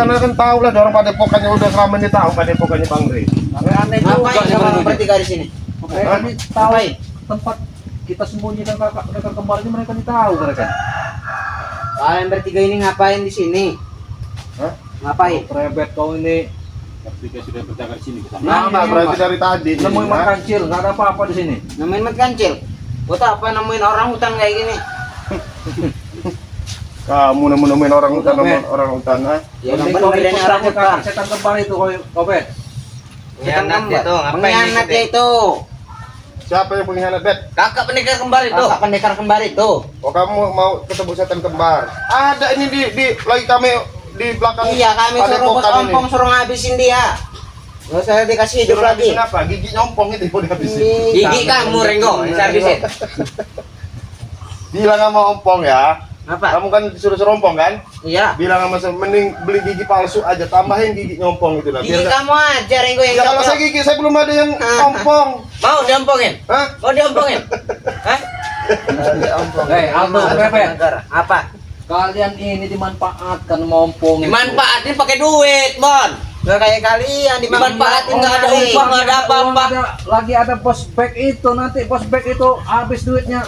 karena kan tahu lah orang padepokannya udah selama ini tahu padepokannya Bang Rey. Aneh juga sama bertiga di sini. Kami tahu tempat kita sembunyikan kakak mereka kemarin mereka nih tahu mereka. Kalian bertiga ini ngapain di sini? Hah? Ngapain? Rebet kau ini. Ketika sudah berjaga di sini kita. Nah, berarti dari tadi. Nemuin mat kancil, nggak ada apa-apa di sini. Nemuin mat kancil. Buat apa nemuin orang hutan kayak gini? Kamu nemuin orang hutan, orang hutan, ah? Ya Penting kan kau bedanya ikut orang saja hutan. kakak setan kembar itu kau bet. Pengkhianat itu, pengkhianat dia itu. Siapa yang pengkhianat, Bet? Kakak pendekar kembar itu. Kakak pendekar kembar itu. Oh, kamu mau ketemu setan kembar? Ada ini di lagi kami di belakang. Iya, kami suruh bos padepokan ini. ompong suruh ngabisin dia. Nggak usah dikasih hidup Suruh lagi. habisin apa? Gigi nyompong itu mau dihabisin. Gigi kamu Renggo, saya habisin. Bilang sama ompong ya. Apa? Kamu kan disuruh ompong kan? Iya. Bilang sama mending beli gigi palsu aja, tambahin gigi nyompong itu lah. Gigi kamu aja Renggo yang Ya kalau cocok. saya gigi saya belum ada yang ompong. Mau diompongin? Hah? Mau diompongin? Hah? Hei, Aldo, Rebet. Apa? Kalian ini dimanfaatkan mompong. Dimanfaatin pakai duit, Bon. Nggak kayak kalian dimanfaatin nggak ada upah, nggak ada apa-apa. Lagi ada prospek itu, nanti prospek itu habis duitnya.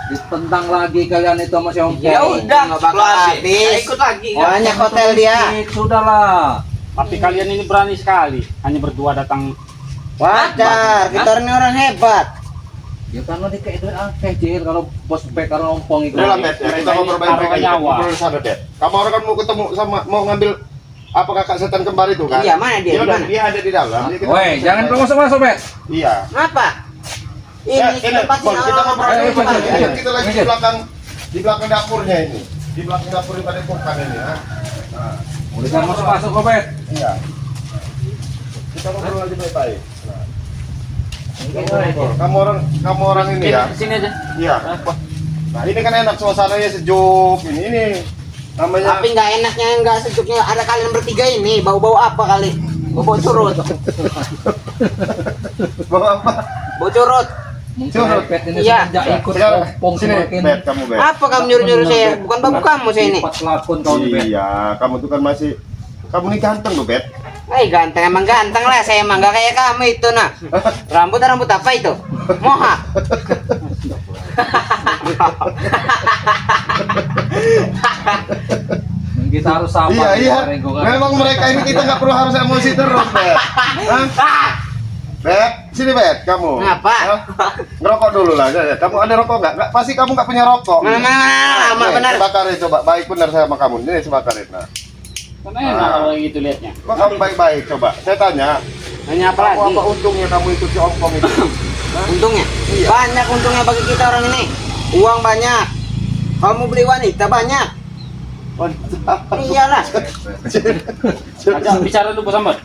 Ditentang lagi kalian itu sama si ompong. Ya udah, nggak bakal habis. Ikut lagi. Banyak hotel dia. Sudahlah. Tapi kalian ini berani sekali, hanya berdua datang. Wajar, kita ini orang hebat. Ya karena dia kayak duit kecil kalau prospek kalau ompong itu. Udah lah, Bet, ya, kita ngobrol baik-baik aja. Ngobrol sana, Bet. Kamu orang kan mau ketemu sama mau ngambil apa kakak setan kembar itu kan? Iya, mana dia? Dia, Di mana? dia ada di dalam. Dia kita Woi, ngobrol jangan baik-baik. masuk-masuk, Bet. Iya. Apa? Ya, Ini tempatnya Bon, kita ngobrol Ayo, dulu, ikut, Bang. ikut. Kita lagi di belakang dapurnya ini. Di belakang dapur di padepokan ini, ha. Nah, Udah jangan masuk-masuk kok, Bet. iya. Kita ngobrol lagi baik-baik. Nah. Kamu orang ini ya. Sini aja. Iya. Nah, ini kan enak suasananya sejuk. Ini namanya Tapi nggak enaknya nggak sejuknya ada kalian bertiga ini bau-bau apa kali? Bau curut. bawa apa? Bau curut. Mungkin Curut. Bet ini Iya. semenjak ikut Sekarang ompong sini, semakin Bet, kamu, Bet. Apa kamu nyuruh-nyuruh saya? Bukan babu kamu saya ini. Sifat lakon kau nih, Bet. Iya, kamu tuh kan masih kamu nih ganteng loh, Bet. Ganteng emang ganteng lah, saya emang nggak kayak kamu itu nah. Rambut apa itu? Moha. Kita harus sabar. Iya, iya. Renggo, kan? Memang mereka ini kita nggak perlu harus emosi terus, Bet. Hah? Bet, sini Bet, kamu. Ngapa? Hah? Ngerokok dulu lah. Ya. Kamu ada rokok nggak? Nggak, pasti kamu nggak punya rokok. Mana Nih, benar. Sebakarin coba, baik benar saya sama kamu. Ini sebakarin. Nah, Kan enak kalau gitu lihatnya. kok kamu baik-baik coba. Saya tanya, Nanya apa kamu apa lagi? untungnya kamu ikut si ompong itu? Untungnya? Iya. Banyak untungnya bagi kita orang ini. Uang banyak. Kamu beli wanita banyak. Iyalah. Ajak bicara dulu Bos Sambat.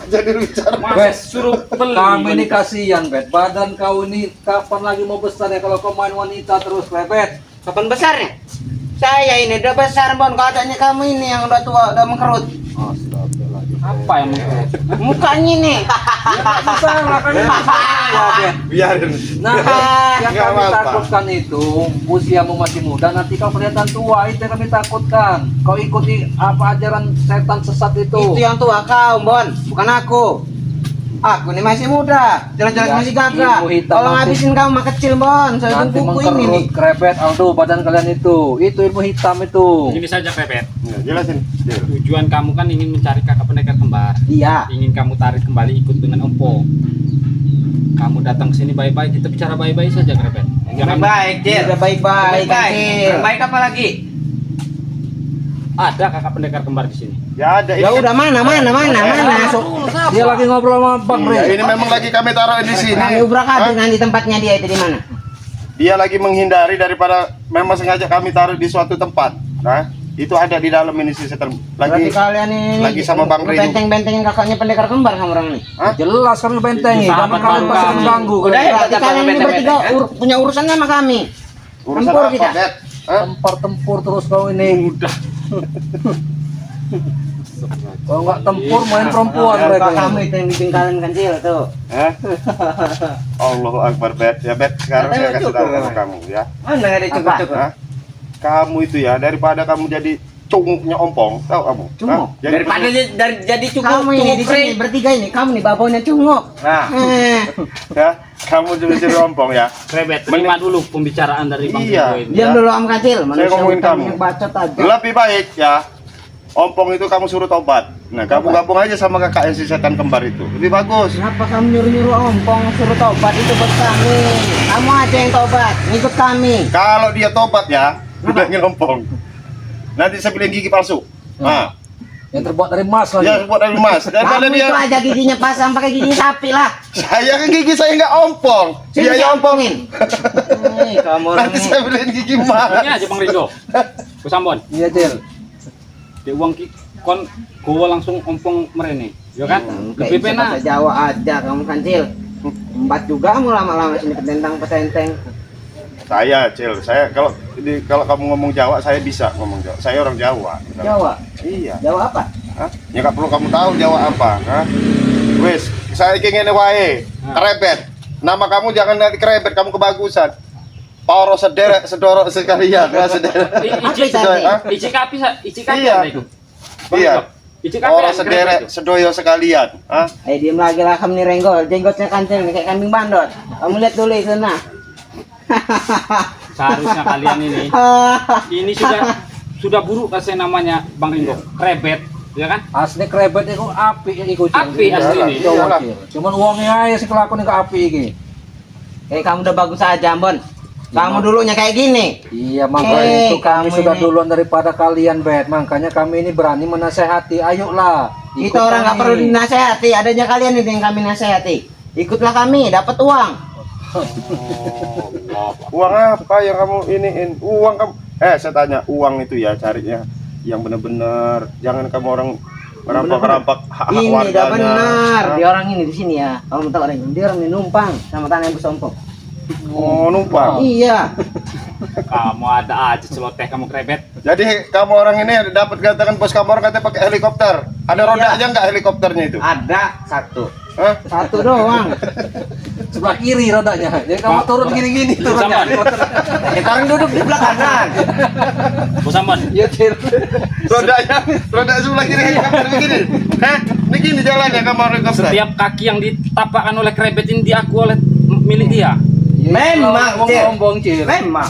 Jadi bicara. Bet, Suruh beli. kamu ini kasihan, Bet. Badan kau ini kapan lagi mau besar ya kalau kau main wanita terus, Bet? Kapan besarnya? Saya ini udah besar, Bon. Keadaannya kamu ini yang udah tua, udah mengkerut. Apa yang Mukanya nih. Salah kan ini salah, Bet. Biarin. Nah, yang Nggak kami apa-apa. takutkan itu usiamu masih muda, nanti kau kelihatan tua. Itu yang kami takutkan. Kau ikuti apa ajaran setan sesat Itu itu. yang tua kau, Bon. Bukan aku. Aku ini masih muda, jelas-jelas Ya, masih gagah. ilmu hitam Kalau nanti. ngabisin kamu mah kecil, Bon. Saya Nanti kuku ini nih. mengkerut, krebet, Aldo, badan kalian itu. Itu ilmu hitam itu. Ini saja Pepet. Ya, jelasin. Tujuan kamu kan ingin mencari kakak pendekar kembar. Iya. Ingin kamu tarik kembali ikut dengan ompong. Kamu datang ke sini baik-baik, kita bicara baik-baik saja, Pepet. Baik, Cil. Udah baik-baik, Cil. Baik apa lagi? Ada kakak pendekar kembar di sini. Ya ada. Ya udah mana. Dia lagi ngobrol sama Bang Iya, Rey. ini memang lagi kami taruh di sini. Kami ubrak-abrik Hah? nanti tempatnya dia itu di mana? Dia lagi menghindari daripada memang sengaja kami taruh di suatu tempat. Nah, itu ada di dalam ini si setan. Berarti Lagi kalian ini lagi sama Bang Rey. benteng-bentengin kakaknya pendekar kembar kamu orang ini. Hah? Jelas kami bentengi, karena kalian pasti mengganggu. Udah ya, Berarti kalian ini bertiga punya urusan sama kami. Urusan Tempur apa, kita. Bet? Hah? Tempur terus kau ini. Udah. Kalau nggak tempur main perempuan Apa mereka. kamu itu yang bikin kalian kancil tuh? Hah? Allahu Akbar, Bet. Ya, Bet, sekarang saya kasih tahu sama kamu ya. Mana ada cukup-cukup? Hah? Kamu itu ya, daripada kamu jadi cunguknya ompong, tahu kamu? Cunguk? Hah? Yang Daripada jadi cunguk, Kamu ini di sini bertiga ini, kamu nih babonnya cunguk. Nah, ya, kamu jadi ompong ya. Krebet, terima dulu pembicaraan dari Bang Iya. Ringo ini. Diam dulu Om Kacil, manusia ngomongin hutan kamu. yang bacot aja. Lebih baik ya, ompong itu kamu suruh tobat. Nah, gabung-gabung aja sama kakak yang si setan kembar itu. Lebih bagus. Kenapa kamu nyuruh-nyuruh ompong suruh tobat itu buat kami? Kamu aja yang tobat, ngikut kami. Kalau dia tobat ya, bilangin ompong. Nanti saya beliin gigi palsu. Nah, Yang terbuat dari emas lagi. ya buat dari emas. Daripada Kamu dia, itu aja giginya pasang pakai gigi sapi lah. saya kan gigi saya nggak ompong. Dia yang ompongin. Kamu orang Nanti ini. saya beliin gigi emas. Ini aja Bang Ringo. Kusambon. Iya, Cil. Di uang kon gua langsung ompong merene. Ya kan? Kayak Lebih bisa bahasa penak. Jawa aja kamu Kancil. Embat juga kamu lama-lama sini petentang-petenteng. Saya, Cil, saya kalau kamu ngomong Jawa, saya bisa ngomong Jawa. Saya orang Jawa. Jawa? Iya. Jawa apa? Hah? Ya nggak perlu kamu tahu Jawa apa. Hah? Wes, saya ingin wae. Krebet. Nama kamu jangan nanti krebet, kamu kebagusan. Poro sederek, sedorok sekalian. Ya, sederek. Icik tadi? Hah? icik kapi Iya. ada itu. Bang Iya. Ringo, Icik kapi Poro ada sederek, krebet itu. sedoyo sekalian. Hah? Diem lagi lah kamu nih Renggol, jenggotnya Kancil nih, kayak kambing bandot. Kamu lihat dulu itu nah. Seharusnya kalian ini sudah buruk kasih namanya Bang Ringo. Krebet, ya kan? Asli krebet itu api iku, Cil. Api asli ini. Coba, Cil. Cuman uangnya aja sih kelakuan ke api iki. Kayak kamu udah bagus aja, Ambon. Kamu dulunya kayak gini. Iya, makanya itu kami kamu sudah ini. duluan daripada kalian, Bet. Makanya kami ini berani menasehati. Ayolah. Kita orang nggak perlu dinasehati, adanya kalian itu yang kami nasehati. Ikutlah kami, dapat uang. Uang apa yang kamu iniin? Uang kamu. Saya tanya, uang itu ya carinya yang benar-benar. Jangan kamu orang merampak-rampak hak Ini warganya. udah benar. Hah? Dia orang ini di sini ya. Kamu tahu orang ini, dia orang ini numpang sama tanah yang bersompong. Oh, numpang. Iya. Kamu ada aja celoteh kamu krebet. Jadi kamu orang ini dapat katakan bos kamu orang katanya pakai helikopter. Ada rodanya nggak helikopternya itu? Ada satu. Hah? Satu doang. Sebelah kiri rodanya. Jadi kamu turun gini-gini turunnya. Kita orang duduk di belakang kanan. Kusambon. Iya, Cil. Roda sebelah kiri helikopter begini. Hah? Ini gini jalannya kamu helikopter. Setiap kaki yang ditapakkan oleh krebet ini diaku oleh milik dia. Memang, Cil. Ngomong, Cil. Memang.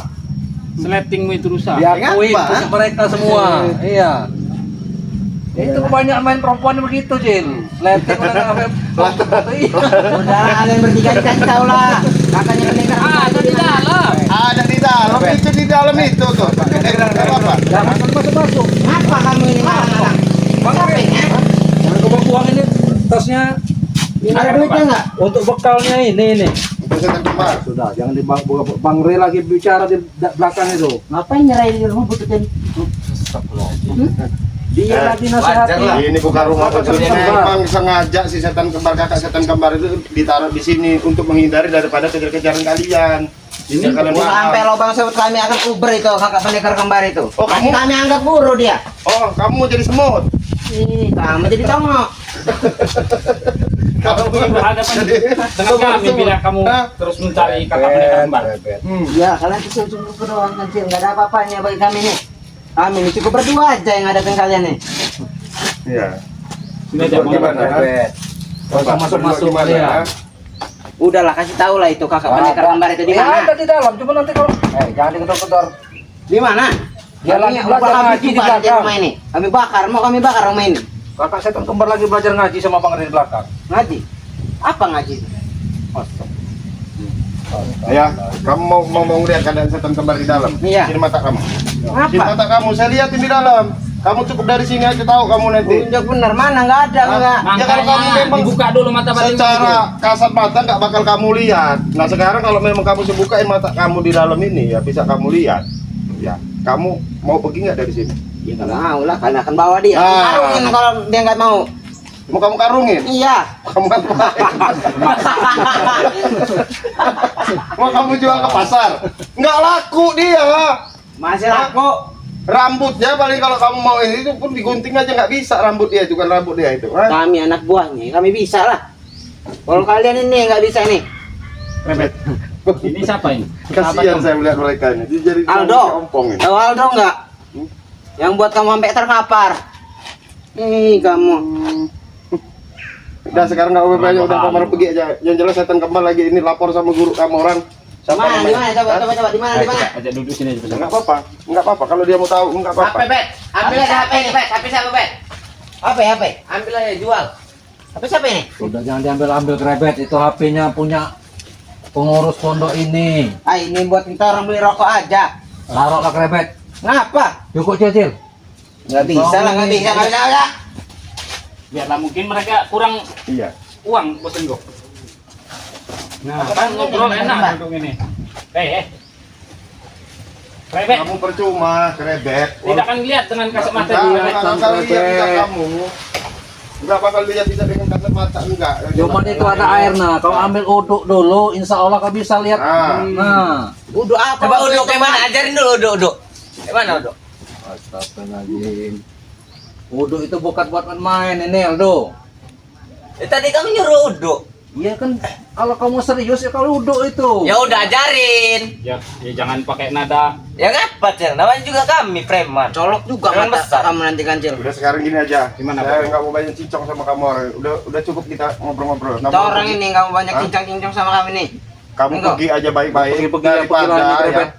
Sletingmu itu rusak. Diakui Kenapa? punya mereka semua. Iya. Itu kebanyakan main perempuan begitu, Cil. Leting udah sampai Udah kalian bertiga dikasih tahu lah. Kakaknya pendekar. Ada di dalam. Ada di dalam itu di dalam itu tuh. Apa? jangan masuk-masuk. Ngapa kamu ini malah? Capek ya? Jangan kebawa uang ini tasnya. Ada duitnya nggak? Untuk bekalnya ini. Untuk setan kembar. Sudah, jangan di Bang Re lagi bicara di belakang itu. Ngapain nyerahin di rumah bututin? Dia lagi nasihati. Ini bukan rumah kecil, ini memang sengaja si setan kembar kakak setan kembar itu ditaruh di sini untuk menghindari daripada kejar-kejaran kalian. Ini kalian Bukan sampai maaf. lubang sebut kami akan uber itu kakak pendekar kembar itu. Oh, kamu? Kami anggap buru dia. Oh, kamu mau jadi semut. Ih, kamu jadi congok. Kamu berhadapan dengan kami bila kamu terus mencari kakak pendekar kembar. Ya, kalian cukup doang kecil, nggak ada apa-apanya bagi kami nih. Kami ini cukup berdua aja yang ngadepin kalian nih. Iya. Ini aja Bang. Gimana? Gak usah masuk-masuk Gimana? ya. Udahlah kasih tahu lah itu kakak pendekar kembar itu di Ya, mana? ada di dalam, cuma nanti kalau jangan diketor-ketor. Di mana? Dia lagi Kami belajar bakar ngaji di juga di belakang. rumah ini. Kami bakar, mau kami bakar rumah ini. Kakak setan kembar lagi belajar ngaji sama Bang Re di belakang. Ngaji? Apa ngaji? Ya, kamu mau ngeliat keadaan setan kembar di dalam? Iya. Sini mata kamu. Apa? Sini mata kamu, saya lihatin di dalam. Kamu cukup dari sini aja tahu kamu nanti. Unjuk bener mana nggak ada nggak. Ya, kalau kamu Makanya memang dibuka dulu mata batin Secara kasat mata nggak bakal kamu lihat. Nah sekarang kalau memang kamu bukain mata kamu di dalam ini ya bisa kamu lihat. Ya, kamu mau pergi nggak dari sini? Ya nggak mau lah, kalian akan bawa dia. Ah. Karungin kalau dia nggak mau. Mau kamu karungin? Iya. Kamu ngapain? Mau kamu jual ke pasar? Nggak laku dia. Masih laku. Rambutnya paling kalau kamu mau ini itu pun digunting aja nggak bisa rambut dia, juga rambut dia itu. Hah? Kami anak buahnya, kami bisa lah. Kalau kalian ini nggak bisa nih. Krebet. Ini siapa ini? Kasihan saya melihat mereka ini. Dia jadi Aldo. ompong ini. Tahu Aldo nggak? Yang buat kamu sampai terkapar. Kamu. Udah sekarang nggak banyak, udah kamar pergi aja. Yang jelas setan kembar lagi ini lapor sama guru kamu orang. Di mana? Coba di mana? Ajak duduk sini aja. Enggak apa-apa. Enggak apa-apa kalau dia mau tahu enggak apa-apa. HP, Bet. Ambil aja HP ini, Bet. HP siapa, Bet? HP. Ambil aja, jual. HP siapa ini? Udah jangan diambil-ambil Krebet, itu HP-nya punya pengurus pondok ini. Ini buat kita orang beli rokok aja. Taruhlah Krebet. Ngapa? Cukup Cecil. Nggak bisa. Biarlah mungkin mereka kurang Iya. uang Bos Enggo. Nah, kan ngobrol enak duduk ini. Krebet, Kamu percuma, Krebet. tidak akan lihat dengan kasat mata Enggak, dia. enggak bakal lihat bisa kamu. Enggak bakal lihat bisa dengan kasat mata enggak. Cuman itu ada airnya. Kau ambil uduk dulu, insya Allah kau bisa lihat. Nah. Uduk apa? Coba uduk kayak mana? Ajarin dulu uduk. Kayak mana uduk? Astagfirullahaladzim. Uduk itu bukan buat main ini, Aldo. Tadi kamu nyuruh uduk. Iya kan, kalau kamu serius ya kalau uduk itu. Ya udah ajarin. Ya jangan pakai nada. Ya ngapa, Cil? Namanya juga kami preman. Colok juga kan besar. Kamu nanti kan, Cil. Udah sekarang gini aja. Gimana, Saya Pak? enggak mau banyak cincong sama kamu orang. Udah cukup kita ngobrol-ngobrol. Kita orang ini kamu banyak Hah? cincang-cincang sama kami nih. Kamu Enggak. pergi aja baik-baik Pergi daripada pikiran ini, ya. Krebet.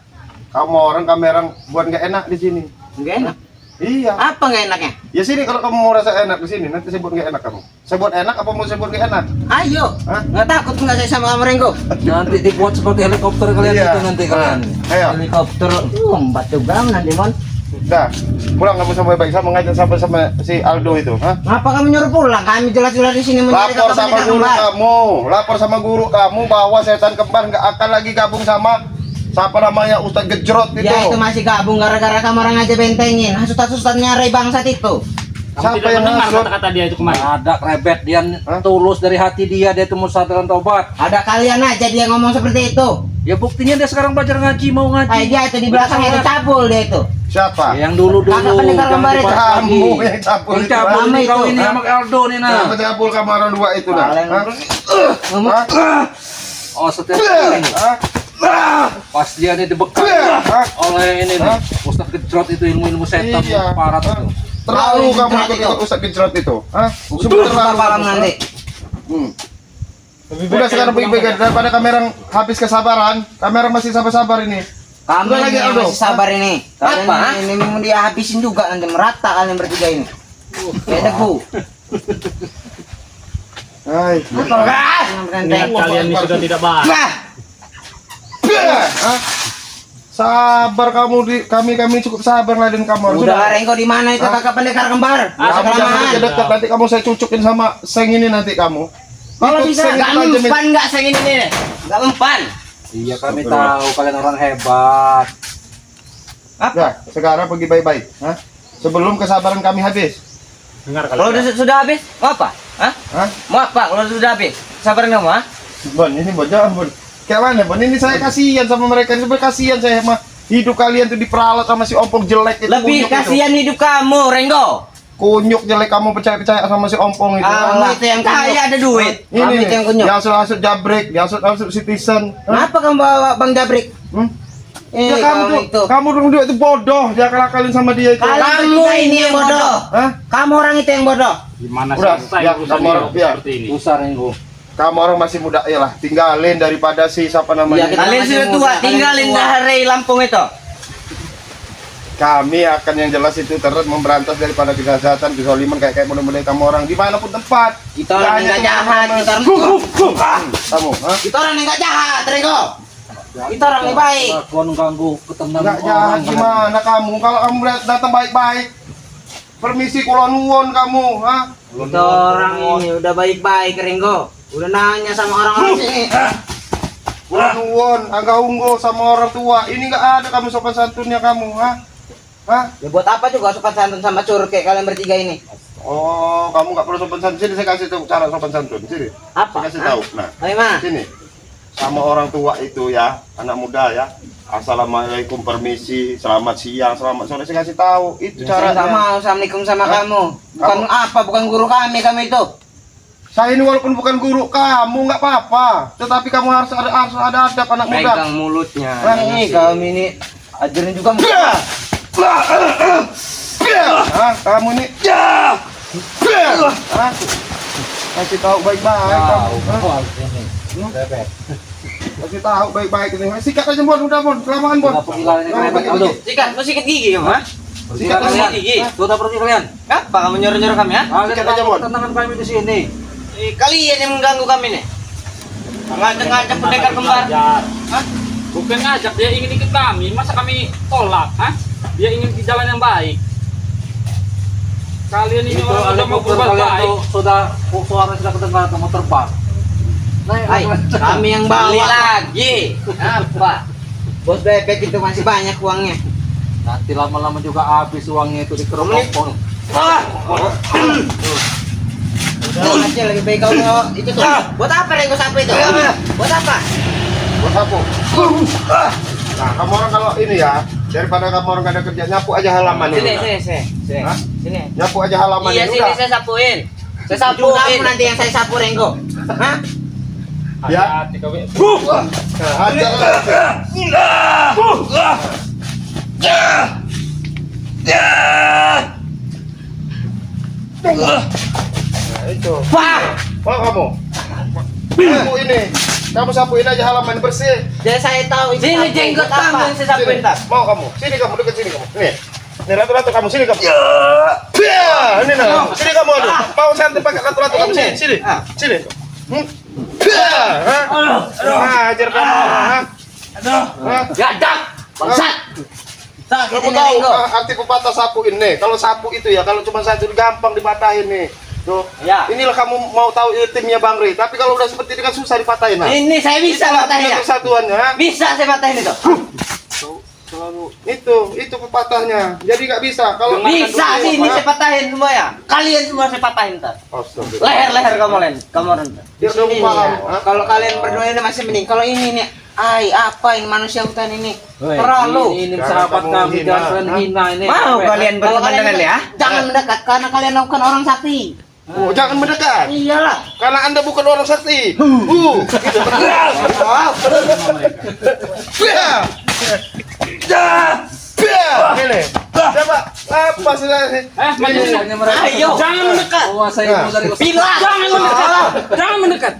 Kamu orang kamera buat nggak enak di sini. Enggak enak. Iya. Apa nggak enaknya? Ya sini kalau kamu mau rasa enak di sini, nanti sebut nggak enak kamu. Sebut enak apa mau sebut nggak enak? Ayo. Hah? Nggak takut nggak saya sama kamu, Renggo? Nanti dibuat seperti helikopter kalian Iya. itu nanti kalian. Ayo. Helikopter. Batu gam nanti, Mon. Dah, pulang kamu sama baik. Saya mengajak sama si Aldo itu, hah? Ngapa kamu nyuruh pulang? Kami jelas-jelas di sini mencari Lapor sama pendekar guru kembar. kamu, lapor sama guru kamu bahwa setan kembar nggak akan lagi gabung sama siapa namanya Ustadz Gejrot itu. Ya itu masih gabung gara-gara kamu orang aja bentengin. Hasut-hasutnya Ray bangsat itu. Kamu Siapa tidak yang mendengar hasut? kata-kata dia itu kemarin. Ada Krebet, dia Hah? tulus dari hati dia itu mau sadar dan tobat. Ada kalian aja dia ngomong seperti itu. Ya buktinya dia sekarang belajar ngaji, mau ngaji. Dia itu di belakang itu cabul dia itu. Siapa? Yang dulu-dulu. Kakak pendekar jangan kembar itu. dibahas lagi. Kamu yang cabul Yang itu. cabul Lama ini kau itu. ini Hah? sama Aldo nih nah. Siapa cabul kamu orang dua itu dah? Kalian Hah? ngomong. Hah? Oh setiap kali Hah? pas dia nih dibekal Hah? oleh ini nih, Hah? Ustadz Gejrot itu ilmu setan Iya. parah Hah? itu. Terlalu Tahu kamu Gejrot ikut itu. Ustadz Gejrot itu. Hah? Kita Terlalu malam kamu. nanti. Hmm. Lebih Udah baik sekarang kalian baik-baik pulang daripada kamera habis kesabaran. Kamera masih sabar-sabar ini. Kami Udah lagi, ini Aldo. masih sabar ini. Kalian Apa? ini mau dia habisin juga nanti merata kalian bertiga ini. Kayak debu. Hai. Niat kalian ini sudah tidak baik. Hah? Sabar kamu di kami cukup sabar lah dan kamu. Udah Renggo di mana itu Hah? kakak pendekar kembar? Kamu jangan Kelamaan. dekat nanti kamu saya cucukin sama seng ini nanti kamu. Kalau Itu bisa seng nggak itu aja, Mit. mempan nggak saya ini nih, nggak mempan. Iya kami tahu kalian orang hebat. Ya, sekarang pergi baik-baik. Hah? Sebelum kesabaran kami habis. Dengar Kalau kalian. sudah habis, mau apa? Hah? Hah? Mau apa? Kalau sudah habis, sabar kamu, ah? Bon, ini Bon, jangan Bon. Kayak mana Bon? Ini saya kasihan sama mereka. Ini sebenarnya kasihan saya sama hidup kalian tuh diperalat sama si ompong jelek itu. Lebih kunyuk itu. kasihan hidup kamu, Renggo. Kunyuk jelek kamu percaya sama si ompong itu. Kamu itu yang kaya ada duit. Ini Kamu itu yang kunyuk. yang asal-asal jabrek, yang asal-asal citizen. Hah? Kenapa kamu bawa Bang Jabrik? Hmm? Eh, Ya kamu tuh, kamu dong dia itu bodoh, dia akalin sama dia itu. Kamu ini yang bodoh. Hah? Kamu orang itu yang bodoh. Gimana Udah, selesai ya, urusan kamu orang- hidup ya. seperti ini? Susah Renggo. Kamu orang masih muda ya lah, tinggalin daripada si siapa namanya. Iya, kalian masih sudah muda, tua, kalian tinggalin tua. dari Lampung itu. Kami akan yang jelas itu terus memberantas daripada kejahatan, kezaliman kayak model-model kamu orang dimanapun tempat. Kita orang yang nggak jahat, kita orang Kamu, hah? kita orang yang nggak jahat, Renggo. Kita orang yang baik. Kelakuan ganggu ketenangan Nggak jahat orang. gimana kamu? Kalau kamu datang baik-baik, permisi kulon nuwun kamu, hah? Kita orang ini udah baik-baik, Renggo. Udah nanya sama orang-orang sini. Kulon nuwun, angga unggo sama orang tua. Ini nggak ada kamu sopan santunnya kamu, hah? Hah? Ya buat apa juga sopan santun sama curut kayak kalian bertiga ini? Oh, kamu nggak perlu sopan santun. Sini saya kasih tahu cara sopan santun. Sini. Apa? Saya kasih Hah? tahu. Nah, Bagaimana? sini. Sama orang tua itu ya, anak muda ya. Assalamualaikum, permisi, selamat siang, selamat sore. Saya kasih tahu. Itu Saya nggak caranya. mau assalamualaikum sama Hah? kamu. Bukan Kamu- apa? Bukan guru kami itu. Saya ini walaupun bukan guru kamu nggak apa-apa, tetapi kamu harus ada adab anak muda. Pegang mulutnya. Hah? Ini kami ini ajarin juga. Hah? Kamu nih. Hah? Kasih tahu baik-baik kamu. Hah? Kasih tahu baik-baik ini. Sikat aja Bon, udah Bon, kelamaan Bon. Sudah pergi kalian kerebet Aldo. Sikat, mau sikat gigi kamu, ha? Pergi Sikat kalian. gigi. Sudah pergi kalian. Apa kamu nyuruh-nyuruh kami, ha? Sikat aja, Bon. Tenangan kami di sini. Kalian yang mengganggu kami nih. Ngajak-ngajak pendekar kembar. Hah? Bukan ngajak, dia ingin ikut kami. Masa kami tolak? Hah? Dia ingin di jalan yang baik. Kalian ini Itu orang udah mau helikopter berbuat kalian baik. tuh sudah suara sudah kedengaran kamu terbang. Naik Hai, kami yang beli lagi. Apa? Bos bebek itu masih banyak uangnya. Nanti lama-lama juga habis uangnya itu di kerupuk. Udah aja lebih baik kau itu tuh. Buat apa Rengo sapu itu? Buat apa? Buat apa? Nah, kamu orang kalau ini ya, daripada kamu orang gak ada kerja, nyapu aja halaman ini. Sini. Hah? Sini. Nyapu aja halaman Iya, ini sini udah. saya sapuin. Saya sapuin. Kamu nanti yang saya sapu Rengo. Hah? Ya. Hati-hati kau. Nah, ajar. Nah, itu. Wah, Mau kamu? Kamu ini. Kamu sapuin aja halaman bersih. jadi saya tahu itu. Sini jenggot kamu yang saya sapuin Sini. tak? Mau kamu? Sini kamu, dekat sini kamu. Nih. Ini ratu-ratu kamu sini kamu. Ini nah. Sini kamu aduh. Mau santai pakai ratu-ratu kamu sini. Sini. Sini. Ajar kamu. Hah? Gadak. Bangsat. Tak, Kamu tahu arti pepatah sapu ini? Kalau sapu itu ya, kalau cuma satu gampang dipatahin nih. Tuh. Ya. Inilah kamu mau tahu timnya Bang Ri. Tapi kalau udah seperti ini kan susah dipatahin. Nah. Ini saya bisa Itulah patahin ya. kesatuannya. ha? Bisa saya patahin itu. Selalu itu pepatahnya. Jadi nggak bisa. Kalau Bisa sih ini saya patahin semua ya. Kalian semua saya patahin tak. Astagfirullah. Leher kamu len, kamu len. Biar kamu paham. ha? Kalau kalian berdua ini masih mending. Kalau ini nih, apa ini manusia hutan ini? Terlalu. Ini Jangan sahabat kamu kami hina. jangan kalian hina ini. Mau kalian Kalau berteman kalian dengan ya? Jangan mendekat karena kalian bukan orang sakti. Oh, jangan mendekat. Iyalah. Karena Anda bukan orang sakti. Gitu. Ini. Coba apa sih ini? Pokoknya mereka Ayo. Jangan mendekat. menguasai ilmu dari Bila. Jangan mendekat. Jangan mendekat.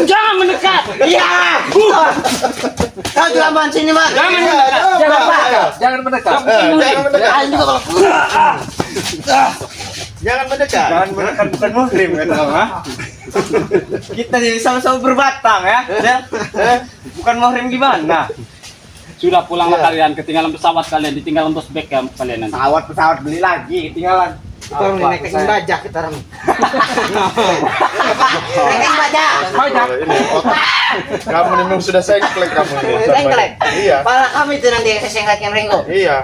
Jangan mendekat. Iya. Kau juga sini bang. Jangan Iya, mendekat. apa? Jangan mendekat. Jangan mendekat. Jangan mendekat. Kalian juga kalau Jangan mendekat. menekan bukan muhrim kan ha? Kita jadi sama-sama berbatang ya. Bukan muhrim gimana? Sudah pulanglah Iya. kalian, ketinggalan pesawat kalian, ditinggalan bos bek ya kalian nanti. Pesawat beli lagi ketinggalan. Kita Apa? naikin bajak kita ram. Naikin bajak. Ini otak. Kamu memang sudah sengklek kamu ini. Sengklek. Iya. Pala kami itu nanti yang saya sengklekin Rengo. Iya.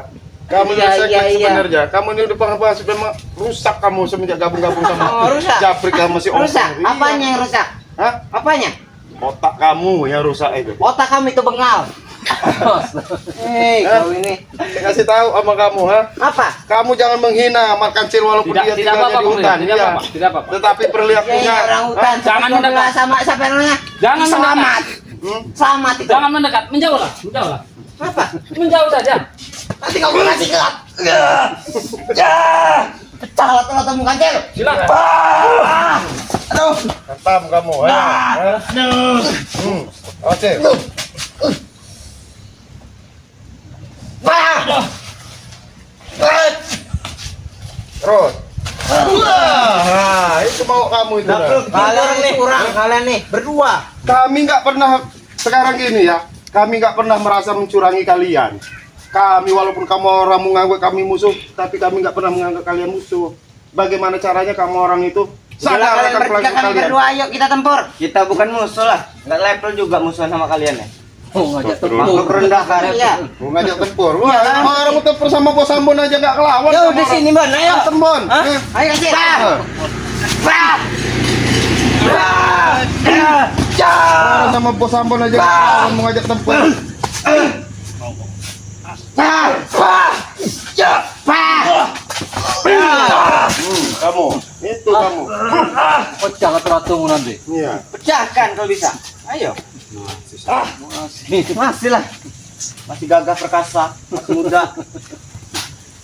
Kamu Iya, ini sengklek iya. sebenarnya. Kamu ini udah pernah bahas memang rusak kamu semenjak gabung-gabung sama Oh, rusak. Japrik sama si Om. Rusak. Iya. Apanya yang rusak? Hah? Apanya? Otak kamu yang rusak itu. Otak kami itu bengal. Hei, kau ini. Saya kasih tahu sama kamu, ha? Apa? Kamu jangan menghina Mark Kancil walaupun dia Tidak tinggalnya apa-apa, di Bung hutan. Rin. Tidak Iya. apa-apa. Tidak apa-apa. Tetapi Ya, perilakunya ini orang hutan. Jangan Seperti mendekat. sama siapa namanya? Jangan Selamat. Hmm? Selamat itu. Jangan mendekat, menjauhlah, menjauhlah. Apa? Menjauh saja. Nanti kau kasih gelap. Pecah lah tuh muka Kancil. Silakan. Aduh. Hantam kamu, ha? Oke. Terus. Nah, itu mau kamu itu. nah. Kalian nih kurang, kalian nih berdua. Kami nggak pernah sekarang gini ya. Kami nggak pernah merasa mencurangi kalian. Kami walaupun kamu orang menganggap kami musuh, tapi kami nggak pernah menganggap kalian musuh. Bagaimana caranya kamu orang itu sadar Kalian akan bertiga pelaku kami kalian? berdua, ayo kita tempur. Kita bukan musuh lah, nggak level juga musuhan sama kalian ya. Oh, ngajak Makhluk tempur. rendah kalian. Iya. Mau ngajak tempur. Wah, orang mau tempur sama bos Ambon aja nggak kelawan. Yo sama di orang. sini Bon, ayo. Tembon. Hah? Ayo Kancil. Orang sama bos Ambon aja nggak kelawan mau ngajak tempur. Kamu, itu kamu. Pecah ratumu nanti. Iya. Pecahkan kalau bisa. Ayo. Masih lah. Masih gagah perkasa, masih muda.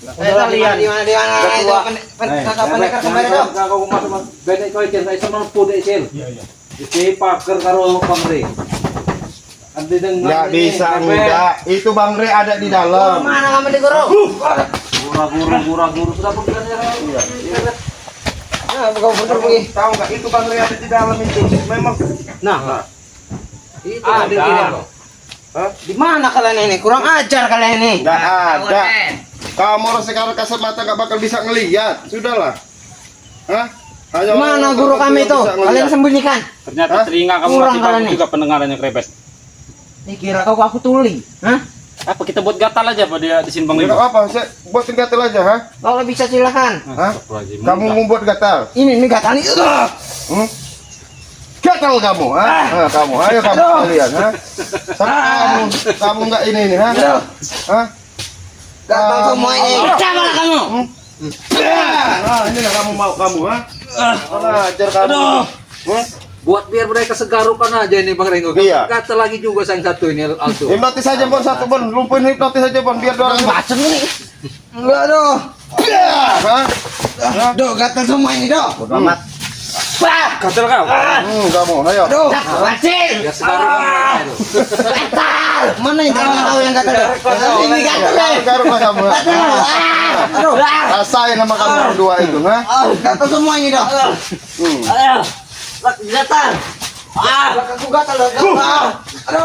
Kalian di mana itu kakak pendekar kemarin dong. Kau masuk beda kau ikan saya sama pude sel. Iya. Jadi paker karo Bang Re. Andi dengan Nggak bisa enggak. Itu Bang Re ada di dalam. Mana kamu di guru? Guru sudah bukan ya. Nah, kau pergi. Tahu nggak itu Bang Re ada di dalam itu. Memang. Nah, itu Ada. ada di dalam. Hah? Di mana kalian ini? Kurang ajar kalian ini. Nggak ada. Kamu orang sekarang kasat mata nggak bakal bisa ngelihat. Sudahlah. Hah? Hanya Mana orang guru tertentu kami yang itu? bisa ngelihat. Kalian sembunyikan. Ternyata Hah? telinga kamu Kurang masih kalian bagus nih. juga pendengarannya krebet. Dikira kau aku tuli. Hah? Apa kita buat gatal aja pada dia di sini Bang Nggak Ringo? apa, saya buatin gatal aja, ha? Kalau bisa silakan. Hah? Kamu mau buat gatal? Ini gatal ini. Hmm? Gatal kamu, ha? Nah, kamu, ayo kamu kalian, ha? Kamu nggak ini nih, ha? Hah? Gatal semua ini. Cobalah kamu. Nah, ini nggak kamu mau kamu, ha? Ajar kamu. Hah? Buat biar mereka segarukan aja ini Bang Ringo. Iya. Kata lagi juga sang satu ini Aldo. Hipnotis aja, Bon, satu, Bon. Lumpuhin hipnotis aja, Bon, biar orang Bacem ini. Enggak doh. Hah? Doh, gatal semua ini doh. Amat. Gatal kau. Kamu, ayo. Aduh, bacil. Ya segarukan mereka itu. Gatal. Mana yang tahu yang gatal? Ini gatal. Garuk-garuk lah kamu, ha? Aduh. Rasain sama kamu berdua itu, ha? Gatal semua ini doh. Ayo. Gatal. Belakangku gatal loh. Aduh.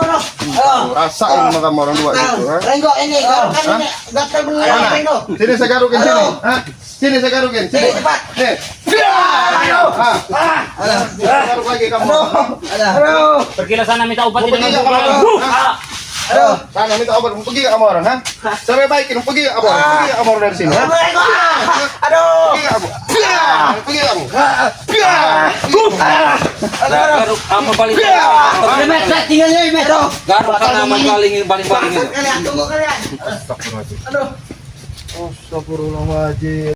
Rasain sama kamu orang dua itu, ha? Renggo ini, kan ini gatal beneran Renggo. Sini saya garukin sini, ha? Sini saya garukin, sini. Cepat. Nih. Garuk lagi kamu. Aduh. Pergilah sana minta obat Mau tidak pergi nggak mau kamu? pulang. Hah? Aduh. Sana minta obat, mau pergi nggak kamu orang, ha? Sampai baikin, pergi nggak kamu orang? Pergi nggak kamu orang dari sini, ha? Renggo. Aduh. Pergi nggak kamu? Pergi nggak kamu? Garuk sama balik. Met, tinggalnya Met. Garuk karena sama baling itu. Kalian tunggu kalian. Astagfirullahaladzim.